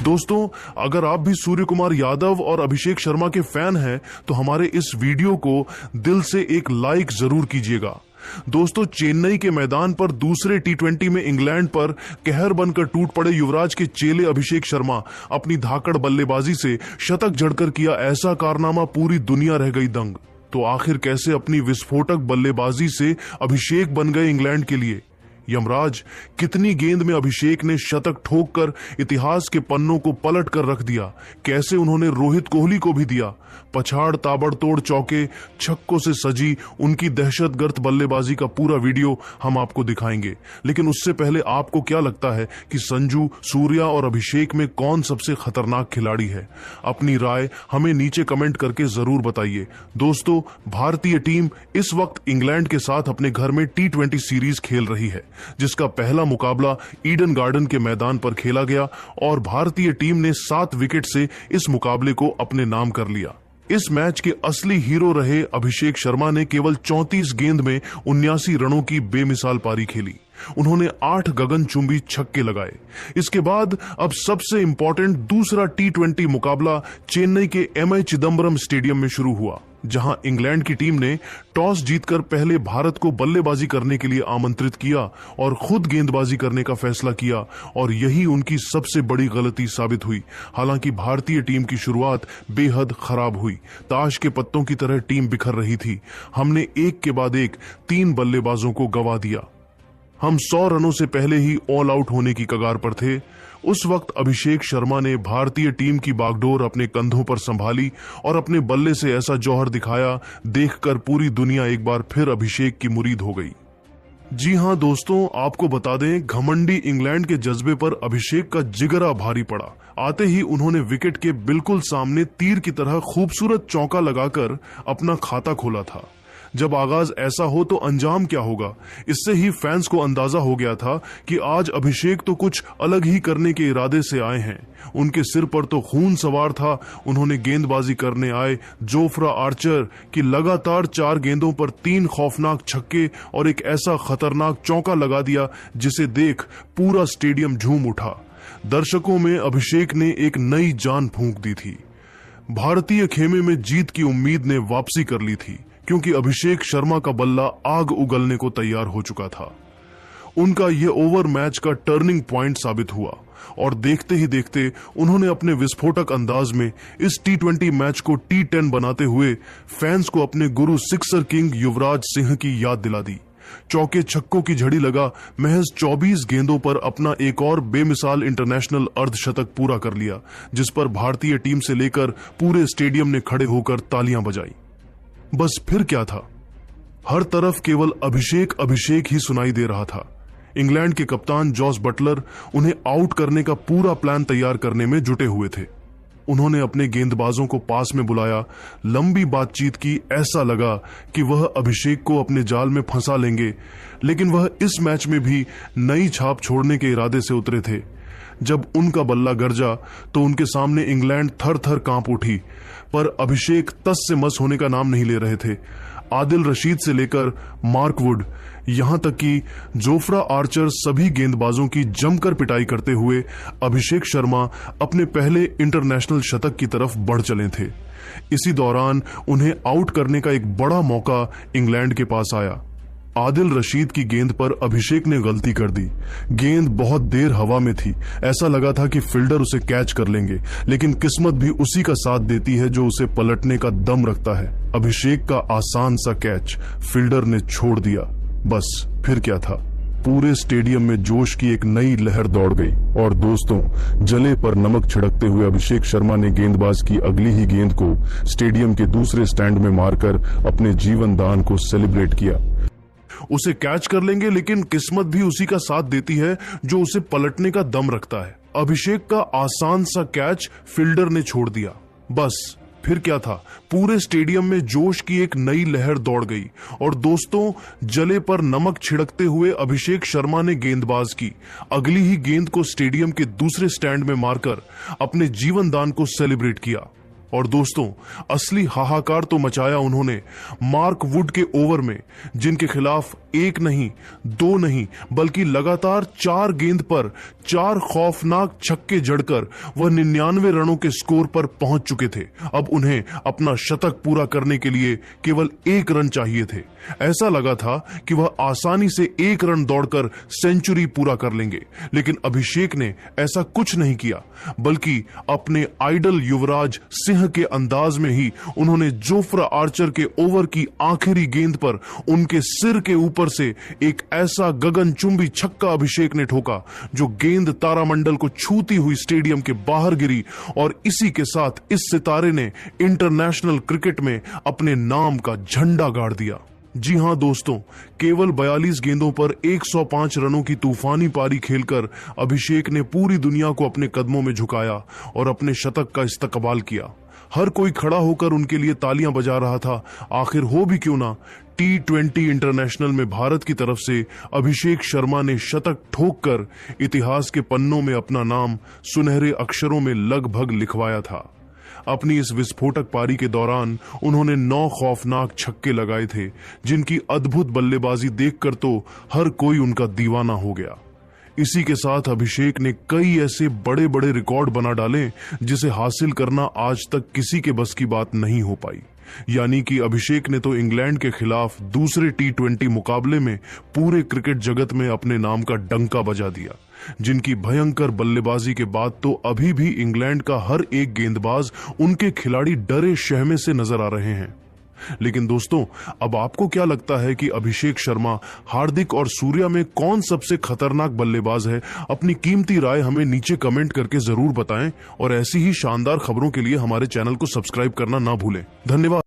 दोस्तों, अगर आप भी सूर्य कुमार यादव और अभिषेक शर्मा के फैन हैं तो हमारे इस वीडियो को दिल से एक लाइक जरूर कीजिएगा। दोस्तों, चेन्नई के मैदान पर दूसरे टी20 में इंग्लैंड पर कहर बनकर टूट पड़े युवराज के चेले अभिषेक शर्मा अपनी धाकड़ बल्लेबाजी से शतक जड़कर किया ऐसा कारनामा, पूरी दुनिया रह गई दंग। तो आखिर कैसे अपनी विस्फोटक बल्लेबाजी से अभिषेक बन गए इंग्लैंड के लिए यमराज? कितनी गेंद में अभिषेक ने शतक ठोककर इतिहास के पन्नों को पलट कर रख दिया? कैसे उन्होंने रोहित कोहली को भी दिया? पछाड़ ताबड़तोड़ चौके छक्कों से सजी उनकी दहशतगर्द बल्लेबाजी का पूरा वीडियो हम आपको दिखाएंगे। लेकिन उससे पहले आपको क्या लगता है कि संजू, सूर्या और अभिषेक में कौन सबसे खतरनाक खिलाड़ी है? अपनी राय हमें नीचे कमेंट करके जरूर बताइए। दोस्तों, भारतीय टीम इस वक्त इंग्लैंड के साथ अपने घर में टी20 सीरीज खेल रही है, जिसका पहला मुकाबला ईडन गार्डन के मैदान पर खेला गया और भारतीय टीम ने 7 विकेट से इस मुकाबले को अपने नाम कर लिया। इस मैच के असली हीरो रहे अभिषेक शर्मा ने केवल 34 गेंद में 79 रनों की बेमिसाल पारी खेली। उन्होंने 8 गगनचुंबी छक्के लगाए। इसके बाद अब सबसे इंपॉर्टेंट दूसरा टी20 मुकाबला चेन्नई के एमए चिदम्बरम स्टेडियम में शुरू हुआ, जहां इंग्लैंड की टीम ने टॉस जीतकर पहले भारत को बल्लेबाजी करने के लिए आमंत्रित किया और खुद गेंदबाजी करने का फैसला किया, और यही उनकी सबसे बड़ी गलती साबित हुई। हालांकि भारतीय टीम की शुरुआत बेहद खराब हुई। ताश के पत्तों की तरह टीम बिखर रही थी। हमने एक के बाद एक 3 बल्लेबाजों को गंवा दिया। हम 100 रनों से पहले ही ऑल आउट होने की कगार पर थे। उस वक्त अभिषेक शर्मा ने भारतीय टीम की बागडोर अपने कंधों पर संभाली और अपने बल्ले से ऐसा जौहर दिखाया, देखकर पूरी दुनिया एक बार फिर अभिषेक की मुरीद हो गई। जी हां दोस्तों, आपको बता दें, घमंडी इंग्लैंड के जज्बे पर अभिषेक का जिगरा भारी पड़ा। आते ही उन्होंने विकेट के बिल्कुल सामने तीर की तरह खूबसूरत चौका लगाकर अपना खाता खोला था। जब आगाज ऐसा हो तो अंजाम क्या होगा, इससे ही फैंस को अंदाजा हो गया था कि आज अभिषेक तो कुछ अलग ही करने के इरादे से आए हैं। उनके सिर पर तो खून सवार था। उन्होंने गेंदबाजी करने आए जोफ्रा आर्चर की लगातार 4 गेंदों पर 3 खौफनाक छक्के और एक ऐसा खतरनाक चौका लगा दिया जिसे देख पूरा स्टेडियम झूम उठा। दर्शकों में अभिषेक ने एक नई जान फूंक दी थी। भारतीय खेमे में जीत की उम्मीद ने वापसी कर ली थी, क्योंकि अभिषेक शर्मा का बल्ला आग उगलने को तैयार हो चुका था। उनका यह ओवर मैच का टर्निंग पॉइंट साबित हुआ और देखते ही देखते उन्होंने अपने विस्फोटक अंदाज में इस टी20 मैच को टी10 बनाते हुए फैंस को अपने गुरु सिक्सर किंग युवराज सिंह की याद दिला दी। चौके छक्कों की झड़ी लगा महज 24 गेंदों पर अपना एक और बेमिसाल इंटरनेशनल अर्धशतक पूरा कर लिया, जिस पर भारतीय टीम से लेकर पूरे स्टेडियम ने खड़े होकर तालियां बजाई। बस फिर क्या था, हर तरफ केवल अभिषेक अभिषेक ही सुनाई दे रहा था। इंग्लैंड के कप्तान जॉस बटलर उन्हें आउट करने का पूरा प्लान तैयार करने में जुटे हुए थे। उन्होंने अपने गेंदबाजों को पास में बुलाया, लंबी बातचीत की। ऐसा लगा कि वह अभिषेक को अपने जाल में फंसा लेंगे, लेकिन वह इस मैच में भी नई छाप छोड़ने के इरादे से उतरे थे। जब उनका बल्ला गरजा तो उनके सामने इंग्लैंड थर थर कांप उठी, पर अभिषेक तस से मस होने का नाम नहीं ले रहे थे। आदिल रशीद से लेकर मार्क वुड, यहां तक कि जोफ्रा आर्चर, सभी गेंदबाजों की जमकर पिटाई करते हुए अभिषेक शर्मा अपने पहले इंटरनेशनल शतक की तरफ बढ़ चले थे। इसी दौरान उन्हें आउट करने का एक बड़ा मौका इंग्लैंड के पास आया। आदिल रशीद की गेंद पर अभिषेक ने गलती कर दी। गेंद बहुत देर हवा में थी, ऐसा लगा था कि फील्डर उसे कैच कर लेंगे, लेकिन किस्मत भी उसी का साथ देती है जो उसे पलटने का दम रखता है। अभिषेक का आसान सा कैच फील्डर ने छोड़ दिया। बस फिर क्या था, पूरे स्टेडियम में जोश की एक नई लहर दौड़ गई। और दोस्तों, जले पर नमक छिड़कते हुए अभिषेक शर्मा ने गेंदबाज की अगली ही गेंद को स्टेडियम के दूसरे स्टैंड में मारकर अपने जीवन दान को सेलिब्रेट किया। उसे कैच कर लेंगे, लेकिन किस्मत भी उसी का साथ देती है जो उसे पलटने का दम रखता है। अभिषेक का आसान सा कैच फील्डर ने छोड़ दिया। बस फिर क्या था, पूरे स्टेडियम में जोश की एक नई लहर दौड़ गई। और दोस्तों, जले पर नमक छिड़कते हुए अभिषेक शर्मा ने गेंदबाज की अगली ही गेंद को स्टेडियम के दूसरे स्टैंड में मारकर अपने जीवन दान को सेलिब्रेट किया। और दोस्तों, असली हाहाकार तो मचाया उन्होंने मार्क वुड के ओवर में, जिनके खिलाफ एक नहीं, दो नहीं, बल्कि लगातार 4 गेंद पर 4 खौफनाक छक्के जड़कर वह 99 रनों के स्कोर पर पहुंच चुके थे। अब उन्हें अपना शतक पूरा करने के लिए केवल 1 रन चाहिए थे। ऐसा लगा था कि वह आसानी से 1 रन दौड़कर सेंचुरी पूरा कर लेंगे, लेकिन अभिषेक ने ऐसा कुछ नहीं किया, बल्कि अपने आइडल युवराज सिंह के अंदाज में ही उन्होंने जोफ्रा आर्चर के ओवर की आखिरी गेंद पर उनके सिर के ऊपर से एक ऐसा गगनचुंबी छक्का अभिषेक ने ठोका जो गेंद तारामंडल को छूती हुई स्टेडियम के बाहर गिरी, और इसी के साथ इस सितारे ने इंटरनेशनल क्रिकेट में अपने नाम का झंडा गाड़ दिया। जी हां दोस्तों, केवल 42 गेंदों पर 105 रनों की तूफानी पारी खेलकर अभिषेक ने पूरी दुनिया को अपने कदमों में झुकाया और अपने शतक का इस्तकबाल किया। हर कोई खड़ा होकर उनके लिए तालियां बजा रहा था। आखिर हो भी क्यों ना, T20 इंटरनेशनल में भारत की तरफ से अभिषेक शर्मा ने शतक ठोककर इतिहास के पन्नों में अपना नाम सुनहरे अक्षरों में लगभग लिखवाया था। अपनी इस विस्फोटक पारी के दौरान उन्होंने 9 खौफनाक छक्के लगाए थे, जिनकी अद्भुत बल्लेबाजी देखकर तो हर कोई उनका दीवाना हो गया। इसी के साथ अभिषेक ने कई ऐसे बड़े बड़े रिकॉर्ड बना डाले जिसे हासिल करना आज तक किसी के बस की बात नहीं हो पाई। यानी कि अभिषेक ने तो इंग्लैंड के खिलाफ दूसरे T20 मुकाबले में पूरे क्रिकेट जगत में अपने नाम का डंका बजा दिया, जिनकी भयंकर बल्लेबाजी के बाद तो अभी भी इंग्लैंड का हर एक गेंदबाज उनके खिलाड़ी डरे शहमे से नजर आ रहे हैं। लेकिन दोस्तों, अब आपको क्या लगता है कि अभिषेक शर्मा, हार्दिक और सूर्या में कौन सबसे खतरनाक बल्लेबाज है? अपनी कीमती राय हमें नीचे कमेंट करके जरूर बताएं और ऐसी ही शानदार खबरों के लिए हमारे चैनल को सब्सक्राइब करना ना भूलें। धन्यवाद।